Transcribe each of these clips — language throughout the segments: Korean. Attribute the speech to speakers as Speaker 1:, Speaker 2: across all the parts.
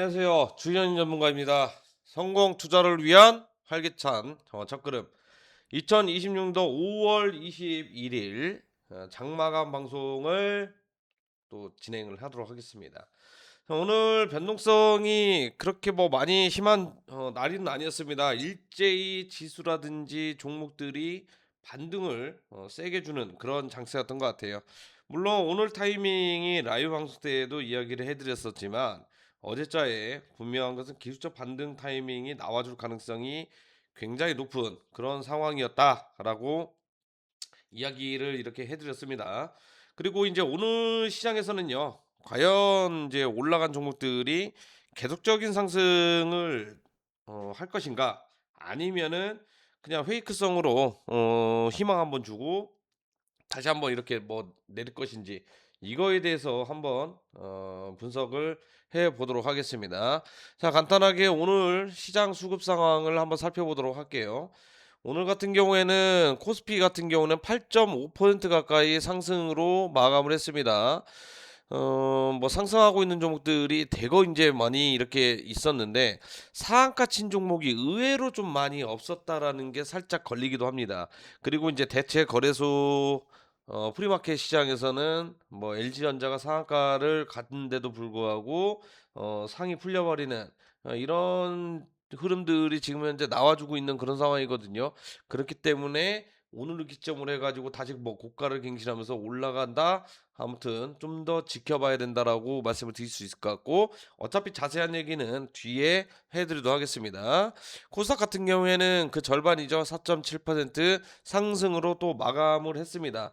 Speaker 1: 안녕하세요. 주현 전문가입니다. 성공 투자를 위한 활기찬 첫걸음. 2026년도 5월 21일 장마감 방송을 또 진행을 하도록 하겠습니다. 오늘 변동성이 그렇게 뭐 많이 심한 날은 아니었습니다. 일제히 지수라든지 종목들이 반등을 세게 주는 그런 장세였던 것 같아요. 물론 오늘 타이밍이 라이브 방송 때에도 이야기를 해드렸었지만 어제자에 분명한 것은 기술적 반등 타이밍이 나와줄 가능성이 굉장히 높은 그런 상황이었다라고 이야기를 이렇게 해드렸습니다. 그리고 이제 오늘 시장에서는요, 과연 이제 올라간 종목들이 계속적인 상승을 할 것인가, 아니면은 그냥 페이크성으로 희망 한번 주고 다시 한번 이렇게 뭐 내릴 것인지 이거에 대해서 한번 분석을 해 보도록 하겠습니다. 자, 간단하게 오늘 시장 수급 상황을 한번 살펴보도록 할게요. 오늘 같은 경우에는 코스피 같은 경우는 8.5% 가까이 상승으로 마감을 했습니다. 뭐 상승하고 있는 종목들이 대거 이제 많이 이렇게 있었는데 상한가 친 종목이 의외로 좀 많이 없었다라는 게 살짝 걸리기도 합니다. 그리고 이제 대체 거래소 프리마켓 시장에서는 뭐 LG전자가 상한가를 갔는데도 불구하고 상이 풀려버리는 이런 흐름들이 지금 현재 나와주고 있는 그런 상황이거든요. 그렇기 때문에 오늘을 기점으로 해가지고 다시 뭐 고가를 갱신하면서 올라간다. 아무튼 좀 더 지켜봐야 된다라고 말씀을 드릴 수 있을 것 같고 어차피 자세한 얘기는 뒤에 해드리도록 하겠습니다. 코스닥 같은 경우에는 그 절반이죠. 4.7% 상승으로 또 마감을 했습니다.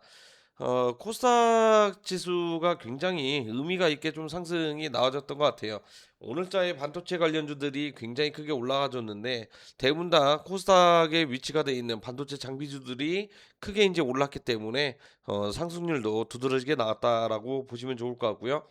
Speaker 1: 코스닥 지수가 굉장히 의미가 있게 좀 상승이 나와졌던 것 같아요. 오늘자의 반도체 관련주들이 굉장히 크게 올라가줬는데 대부분 다 코스닥에 위치가 돼 있는 반도체 장비주들이 크게 이제 올랐기 때문에 상승률도 두드러지게 나왔다라고 보시면 좋을 것 같고요.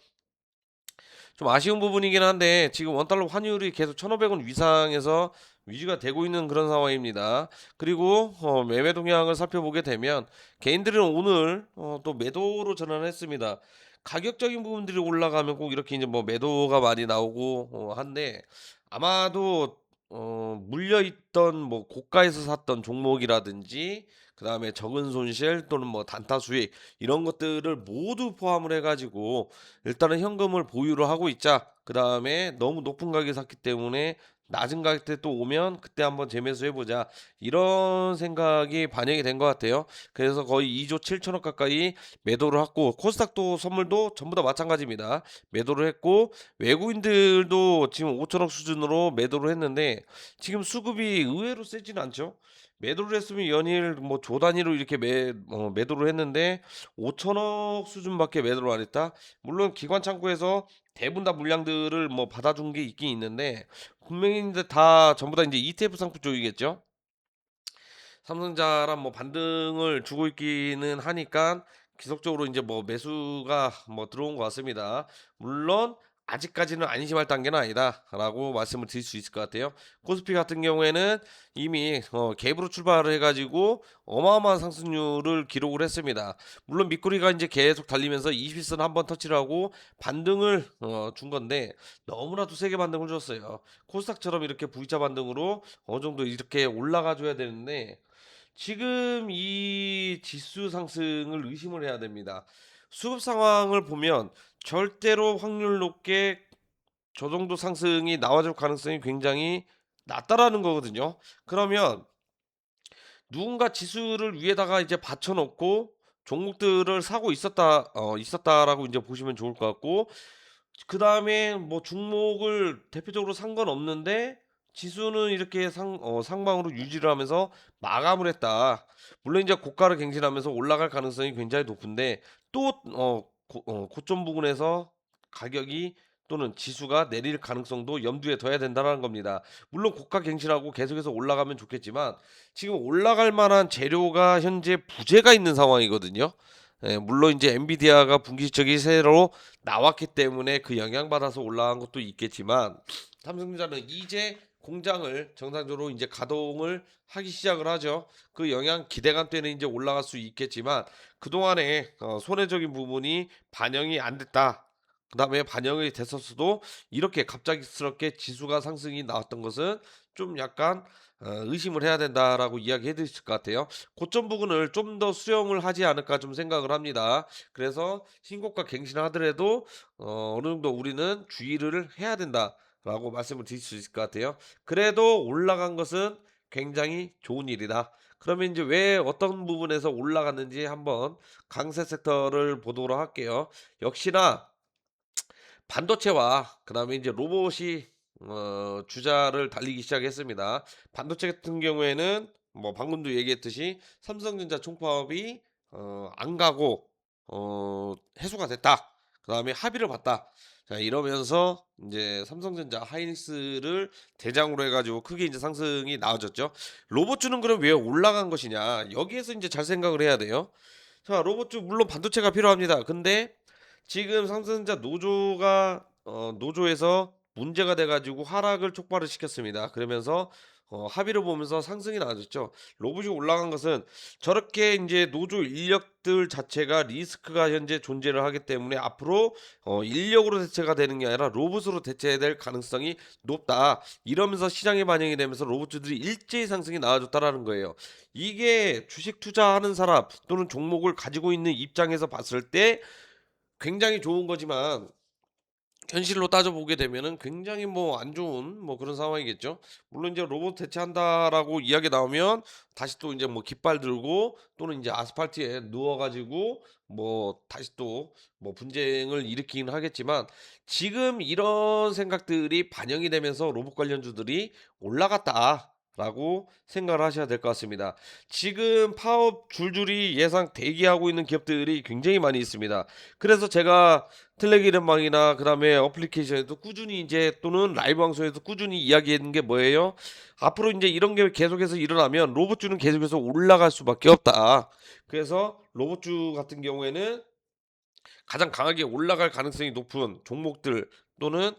Speaker 1: 좀 아쉬운 부분이긴 한데 지금 원달러 환율이 계속 1,500원 위상에서 유지가 되고 있는 그런 상황입니다. 그리고 매매 동향을 살펴보게 되면 개인들은 오늘 또 매도로 전환했습니다. 가격적인 부분들이 올라가면 꼭 이렇게 이제 뭐 매도가 많이 나오고 한데 아마도 물려있던 뭐 고가에서 샀던 종목이라든지 그 다음에 적은 손실 또는 뭐 단타 수익 이런 것들을 모두 포함을 해가지고 일단은 현금을 보유를 하고 있자. 그 다음에 너무 높은 가격에 샀기 때문에 낮은 가격대 또 오면 그때 한번 재매수 해보자. 이런 생각이 반영이 된 것 같아요. 그래서 거의 2조 7천억 가까이 매도를 했고 코스닥도 선물도 전부 다 마찬가지입니다. 매도를 했고 외국인들도 지금 5천억 수준으로 매도를 했는데 지금 수급이 의외로 세지는 않죠. 매도를 했으면 연일 뭐 조 단위로 이렇게 매도를 했는데 5천억 수준밖에 매도를 안 했다. 물론 기관 창구에서 대부분 다 물량들을 뭐 받아준 게 있긴 있는데 분명히 이제 다 전부 다 이제 ETF 상품 쪽이겠죠. 삼성자랑 뭐 반등을 주고 있기는 하니까 기속적으로 이제 뭐 매수가 뭐 들어온 것 같습니다. 물론 아직까지는 안심할 단계는 아니다라고 말씀을 드릴 수 있을 것 같아요. 코스피 같은 경우에는 이미 갭으로 출발을 해가지고 어마어마한 상승률을 기록을 했습니다. 물론 밑구리가 이제 계속 달리면서 20선 한번 터치를 하고 반등을 준 건데 너무나도 세게 반등을 줬어요. 코스닥처럼 이렇게 V자 반등으로 어느 정도 이렇게 올라가 줘야 되는데 지금 이 지수 상승을 의심을 해야 됩니다. 수급 상황을 보면 절대로 확률 높게 저 정도 상승이 나와줄 가능성이 굉장히 낮다라는 거거든요. 그러면 누군가 지수를 위에다가 이제 받쳐놓고 종목들을 사고 있었다라고 이제 보시면 좋을 것 같고 그 다음에 뭐 종목을 대표적으로 산 건 없는데 지수는 이렇게 상방으로 유지를 하면서 마감을 했다. 물론 이제 고가를 갱신하면서 올라갈 가능성이 굉장히 높은데 또 고점 부근에서 가격이 또는 지수가 내릴 가능성도 염두에 둬야 된다는 겁니다. 물론 고가 갱신하고 계속해서 올라가면 좋겠지만 지금 올라갈 만한 재료가 현재 부재가 있는 상황이거든요. 예, 물론 이제 엔비디아가 분기 실적이 새로 나왔기 때문에 그 영향받아서 올라간 것도 있겠지만 삼성전자는 이제 공장을 정상적으로 이제 가동을 하기 시작을 하죠. 그 영향 기대감 때문에 이제 올라갈 수 있겠지만 그동안에 손해적인 부분이 반영이 안 됐다. 그다음에 반영이 됐었어도 이렇게 갑작스럽게 지수가 상승이 나왔던 것은 좀 약간 의심을 해야 된다라고 이야기해 드릴 것 같아요. 고점 부분을 좀 더 수렴을 하지 않을까 좀 생각을 합니다. 그래서 신고가 갱신을 하더라도 어느 정도 우리는 주의를 해야 된다라고 말씀을 드릴 수 있을 것 같아요. 그래도 올라간 것은 굉장히 좋은 일이다. 그러면 이제 왜 어떤 부분에서 올라갔는지 한번 강세 섹터를 보도록 할게요. 역시나 반도체와 그다음에 이제 로봇이 주자를 달리기 시작했습니다. 반도체 같은 경우에는 뭐 방금도 얘기했듯이 삼성전자 총파업이 안 가고 해소가 됐다. 그다음에 합의를 봤다. 자, 이러면서 이제 삼성전자 하이닉스를 대장으로 해가지고 크게 이제 상승이 나와졌죠. 로봇주는 그럼 왜 올라간 것이냐? 여기에서 이제 잘 생각을 해야 돼요. 자, 로봇주 물론 반도체가 필요합니다. 근데 지금 삼성전자 노조에서 문제가 돼 가지고 하락을 촉발을 시켰습니다. 그러면서 합의를 보면서 상승이 나아졌죠. 로봇이 올라간 것은 저렇게 인제 노조 인력들 자체가 리스크가 현재 존재를 하기 때문에 앞으로 인력으로 대체가 되는 게 아니라 로봇으로 대체될 가능성이 높다. 이러면서 시장에 반영이 되면서 로봇주들이 일제히 상승이 나아졌다라는 거예요. 이게 주식 투자하는 사람 또는 종목을 가지고 있는 입장에서 봤을 때 굉장히 좋은 거지만 현실로 따져보게 되면은 굉장히 뭐 안 좋은 뭐 그런 상황이겠죠. 물론 이제 "로봇 대체한다."라고 이야기 나오면 다시 또 인제 뭐 깃발 들고 또는 인제 아스팔트에 누워 가지고 뭐 다시 또 뭐 분쟁을 일으키긴 하겠지만 지금 이런 생각들이 반영이 되면서 '로봇 관련주들이 올라갔다.'라고 생각을 하셔야 될 것 같습니다. 지금 파업 줄줄이 예상 대기하고 있는 기업들이 굉장히 많이 있습니다. 그래서 제가 텔레그램방이나 그다음에 어플리케이션에도 꾸준히 인제 또는 라이브 방송에서 꾸준히 이야기하는 게 뭐예요? 앞으로 인제 이런 게 계속해서 일어나면 로봇주는 계속해서 올라갈 수밖에 없다. 그래서 로봇주 같은 경우에는 가장 강하게 올라갈 가능성이 높은 종목들 또는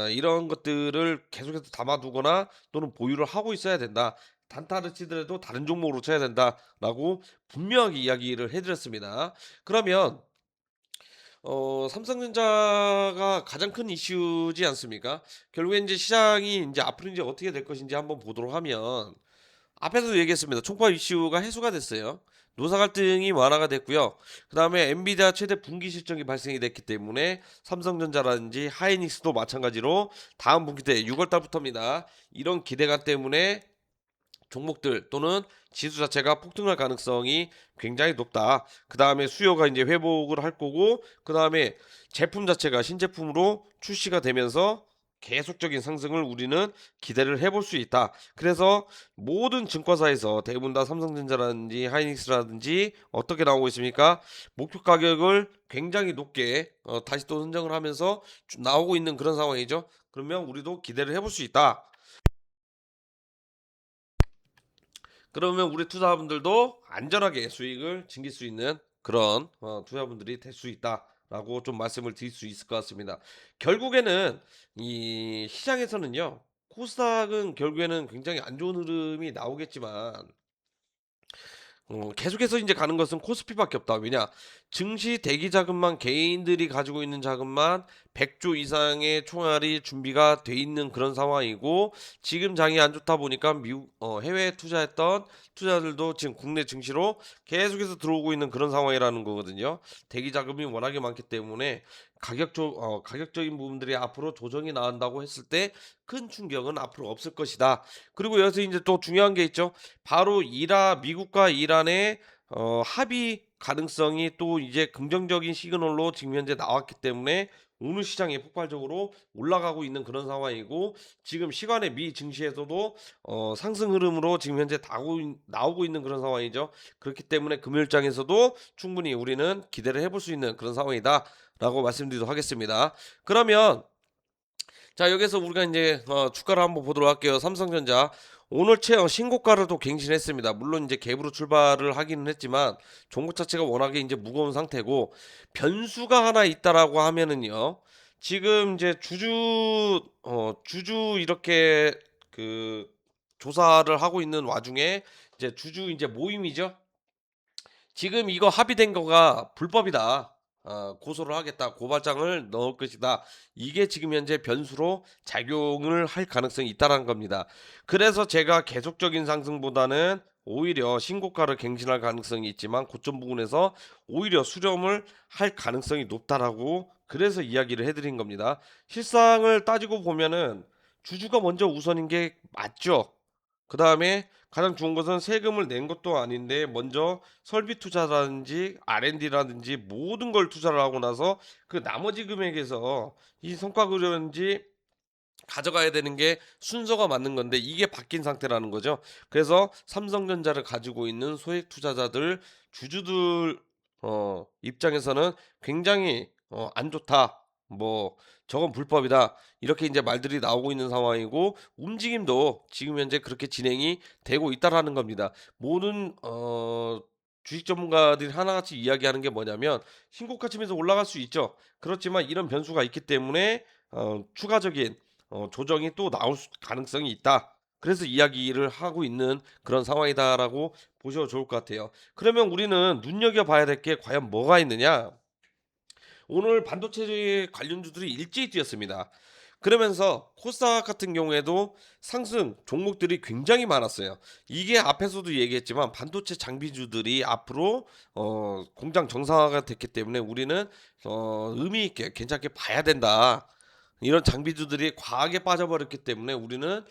Speaker 1: 이런 것들을 계속해서 담아 두거나 또는 보유를 하고 있어야 된다. 단타를 치더라도 다른 종목으로 쳐야 된다라고 분명하게 이야기를 해 드렸습니다. 그러면 삼성전자가 가장 큰 이슈지 않습니까? 결국에 인제 시장이 인제 앞으로 인제 어떻게 될 것인지 한번 보도록 하면 앞에서도 얘기했습니다. 총파 이슈가 해소가 됐어요. 노사 갈등이 완화가 됐고요. 그다음에 엔비디아 최대 분기 실적이 발생이 됐기 때문에 삼성전자라든지 하이닉스도 마찬가지로 다음 분기 때 6월 달부터입니다. 이런 기대감 때문에 종목들 또는 지수 자체가 폭등할 가능성이 굉장히 높다. 그다음에 수요가 이제 회복을 할 거고 그다음에 제품 자체가 신제품으로 출시가 되면서 계속적인 상승을 우리는 기대를 해볼 수 있다. 그래서 모든 증권사에서 대부분 다 삼성전자라든지 하이닉스라든지 어떻게 나오고 있습니까? 목표 가격을 굉장히 높게 다시 또 선정을 하면서 나오고 있는 그런 상황이죠. 그러면 우리도 기대를 해볼 수 있다. 그러면 우리 투자분들도 안전하게 수익을 챙길 수 있는 그런 투자분들이 될 수 있다라고 좀 말씀을 드릴 수 있을 것 같습니다. 결국에는 이 시장에서는요. 코스닥은 결국에는 굉장히 안 좋은 흐름이 나오겠지만 계속해서 이제 가는 것은 코스피밖에 없다. 왜냐? 증시 대기 자금만 개인들이 가지고 있는 자금만 100조 이상의 총알이 준비가 돼 있는 그런 상황이고 지금 장이 안 좋다 보니까 미국 해외에 투자했던 투자들도 지금 국내 증시로 계속해서 들어오고 있는 그런 상황이라는 거거든요. 대기 자금이 워낙에 많기 때문에 가격적인 부분들이 앞으로 조정이 나온다고 했을 때 큰 충격은 앞으로 없을 것이다. 그리고 여기서 이제 또 중요한 게 있죠. 바로 미국과 이란의 합의 가능성이 또 이제 긍정적인 시그널로 지금 현재 나왔기 때문에 오늘 시장이 폭발적으로 올라가고 있는 그런 상황이고 지금 시간의 미 증시에서도 상승 흐름으로 지금 현재 나오고 있는 그런 상황이죠. 그렇기 때문에 금요일장에서도 충분히 우리는 기대를 해볼 수 있는 그런 상황이다라고 말씀드리도록 하겠습니다. 그러면 자, 여기서 우리가 이제 주가를 한번 보도록 할게요. 삼성전자 오늘 최 신고가를 또 갱신했습니다. 물론 이제 갭으로 출발을 하기는 했지만 종목 자체가 워낙에 이제 무거운 상태고 변수가 하나 있다라고 하면은요. 지금 이제 주주 이렇게 그 조사를 하고 있는 와중에 이제 주주 이제 모임이죠. 지금 이거 합의된 거가 불법이다. 고소를 하겠다, 고발장을 넣을 것이다. 이게 지금 현재 변수로 작용을 할 가능성이 있다는 겁니다. 그래서 제가 계속적인 상승보다는 오히려 신고가를 갱신할 가능성이 있지만 고점 부근에서 오히려 수렴을 할 가능성이 높다라고 그래서 이야기를 해드린 겁니다. 실상을 따지고 보면은 주주가 먼저 우선인 게 맞죠. 그 다음에 가장 좋은 것은 세금을 낸 것도 아닌데 먼저 설비 투자라든지 R&D라든지 모든 걸 투자를 하고 나서 그 나머지 금액에서 이 성과급이라든지 가져가야 되는 게 순서가 맞는 건데 이게 바뀐 상태라는 거죠. 그래서 삼성전자를 가지고 있는 소액 투자자들 주주들 입장에서는 굉장히 안 좋다. 뭐 저건 불법이다. 이렇게 이제 말들이 나오고 있는 상황이고 움직임도 지금 현재 그렇게 진행이 되고 있다라는 겁니다. 모든 주식 전문가들이 하나같이 이야기하는 게 뭐냐면 신고가 치면서 올라갈 수 있죠. 그렇지만 이런 변수가 있기 때문에 추가적인 조정이 또 나올 가능성이 있다. 그래서 이야기를 하고 있는 그런 상황이다라고 보셔도 좋을 것 같아요. 그러면 우리는 눈여겨봐야 될 게 과연 뭐가 있느냐? 오늘 반도체 관련주들이 일제히 뛰었습니다. 그러면서 코스닥 같은 경우에도 상승 종목들이 굉장히 많았어요. 이게 앞에서도 얘기했지만 반도체 장비주들이 앞으로 공장 정상화가 됐기 때문에 우리는 의미 있게 괜찮게 봐야 된다. 이런 장비주들이 과하게 빠져버렸기 때문에 우리는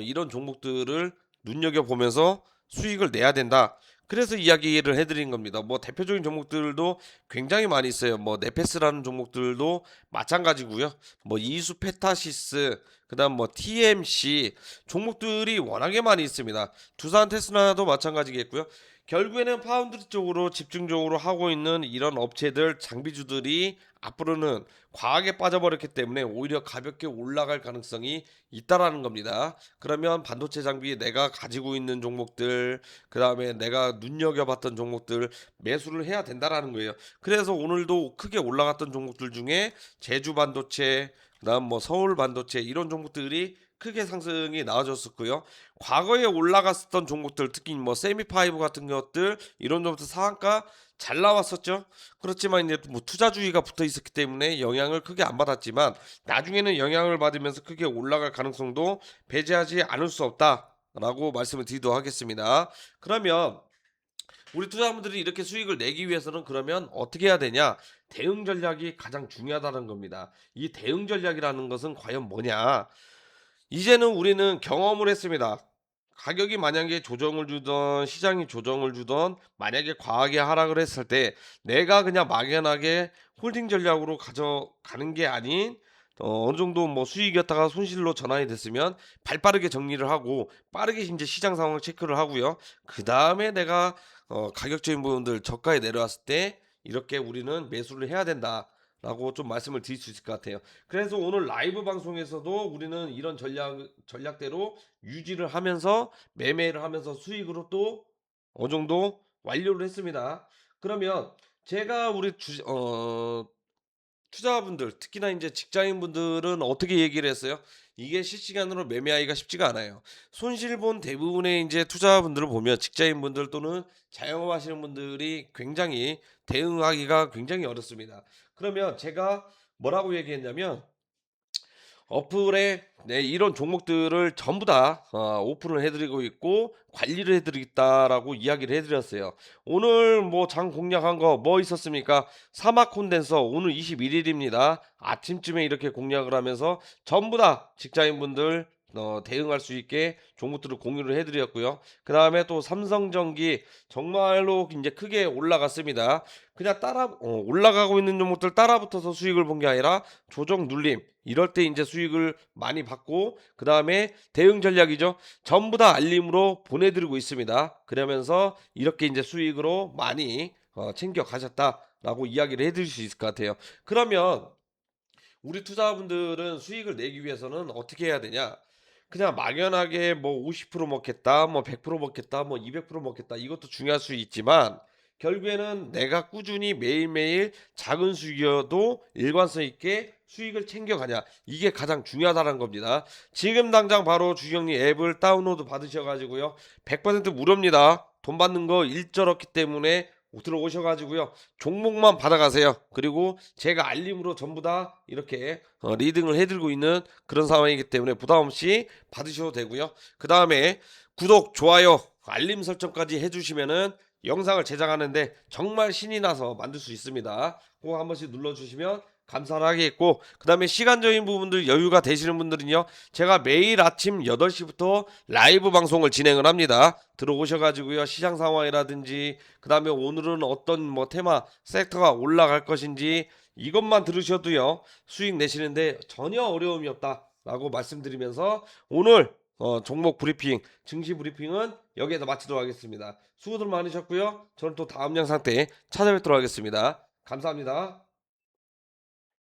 Speaker 1: 이런 종목들을 눈여겨보면서 수익을 내야 된다. 그래서 이야기를 해드린 겁니다. 뭐 대표적인 종목들도 굉장히 많이 있어요. 뭐 네페스라는 종목들도 마찬가지고요. 뭐 이수 페타시스, 그다음 뭐 TMC 종목들이 워낙에 많이 있습니다. 두산 테스라도 마찬가지겠고요. 결국에는 파운드리 쪽으로 집중적으로 하고 있는 이런 업체들 장비주들이 앞으로는 과하게 빠져버렸기 때문에 오히려 가볍게 올라갈 가능성이 있다라는 겁니다. 그러면 반도체 장비 내가 가지고 있는 종목들, 그 다음에 내가 눈여겨봤던 종목들 매수를 해야 된다라는 거예요. 그래서 오늘도 크게 올라갔던 종목들 중에 제주 반도체, 그다음 뭐 서울 반도체 이런 종목들이 크게 상승이 나와줬었고요. 과거에 올라갔었던 종목들 특히 뭐 세미파이브 같은 것들 이런 종목들 상한가 잘 나왔었죠. 그렇지만 이제 뭐 투자주의가 붙어 있었기 때문에 영향을 크게 안 받았지만 나중에는 영향을 받으면서 크게 올라갈 가능성도 배제하지 않을 수 없다라고 말씀을 드리도록 하겠습니다. 그러면 우리 투자자분들이 이렇게 수익을 내기 위해서는 그러면 어떻게 해야 되냐? 대응 전략이 가장 중요하다는 겁니다. 이 대응 전략이라는 것은 과연 뭐냐? 이제는 우리는 경험을 했습니다. 가격이 만약에 조정을 주던 시장이 조정을 주던 만약에 과하게 하락을 했을 때 내가 그냥 막연하게 홀딩 전략으로 가져가는 게 아닌 어느 정도 뭐 수익이었다가 손실로 전환이 됐으면 발빠르게 정리를 하고 빠르게 이제 시장 상황을 체크를 하고요. 그 다음에 내가 가격적인 부분들 저가에 내려왔을 때 이렇게 우리는 매수를 해야 된다. 라고 좀 말씀을 드릴 수 있을 것 같아요. 그래서 오늘 라이브 방송에서도 우리는 이런 전략대로 유지를 하면서 매매를 하면서 수익으로 또 어느 정도 완료를 했습니다. 그러면 제가 우리 투자분들 특히나 이제 직장인분들은 어떻게 얘기를 했어요? 이게 실시간으로 매매하기가 쉽지가 않아요. 손실본 대부분의 이제 투자분들을 보면 직장인분들 또는 자영업하시는 분들이 굉장히 대응하기가 굉장히 어렵습니다. 그러면 제가 뭐라고 얘기했냐면 어플에 네, 이런 종목들을 전부 다 오픈을 해드리고 있고 관리를 해드리겠다라고 이야기를 해드렸어요. 오늘 뭐 장 공략한 거 뭐 있었습니까? 사막 콘덴서 오늘 21일입니다. 아침쯤에 이렇게 공략을 하면서 전부 다 직장인분들 대응할 수 있게 종목들을 공유를 해드렸고요. 그 다음에 또 삼성전기 정말로 이제 크게 올라갔습니다. 그냥 올라가고 있는 종목들 따라붙어서 수익을 본 게 아니라 조정 눌림 이럴 때 이제 수익을 많이 받고 그 다음에 대응 전략이죠. 전부 다 알림으로 보내드리고 있습니다. 그러면서 이렇게 이제 수익으로 많이 챙겨 가셨다라고 이야기를 해드릴 수 있을 것 같아요. 그러면 우리 투자분들은 수익을 내기 위해서는 어떻게 해야 되냐? 그냥 막연하게 뭐 50% 먹겠다, 뭐 100% 먹겠다, 뭐 200% 먹겠다 이것도 중요할 수 있지만 결국에는 내가 꾸준히 매일매일 작은 수익이어도 일관성 있게 수익을 챙겨가냐 이게 가장 중요하다는 겁니다. 지금 당장 바로 주경리 앱을 다운로드 받으셔가지고요 100% 무료입니다. 돈 받는 거 일절 없기 때문에 들어오셔가지고요. 종목만 받아가세요. 그리고 제가 알림으로 전부 다 이렇게 리딩을 해드리고 있는 그런 상황이기 때문에 부담 없이 받으셔도 되고요. 그 다음에 구독, 좋아요, 알림 설정까지 해주시면은 영상을 제작하는데 정말 신이 나서 만들 수 있습니다. 꼭 한 번씩 눌러주시면 감사를 하겠고, 그 다음에 시간적인 부분들 여유가 되시는 분들은요, 제가 매일 아침 8시부터 라이브 방송을 진행을 합니다. 들어오셔가지고요, 시장 상황이라든지, 그 다음에 오늘은 어떤 뭐 테마 섹터가 올라갈 것인지 이것만 들으셔도요, 수익 내시는데 전혀 어려움이 없다라고 말씀드리면서 오늘 종목 브리핑, 증시 브리핑은 여기에서 마치도록 하겠습니다. 수고들 많으셨고요. 저는 또 다음 영상 때 찾아뵙도록 하겠습니다. 감사합니다.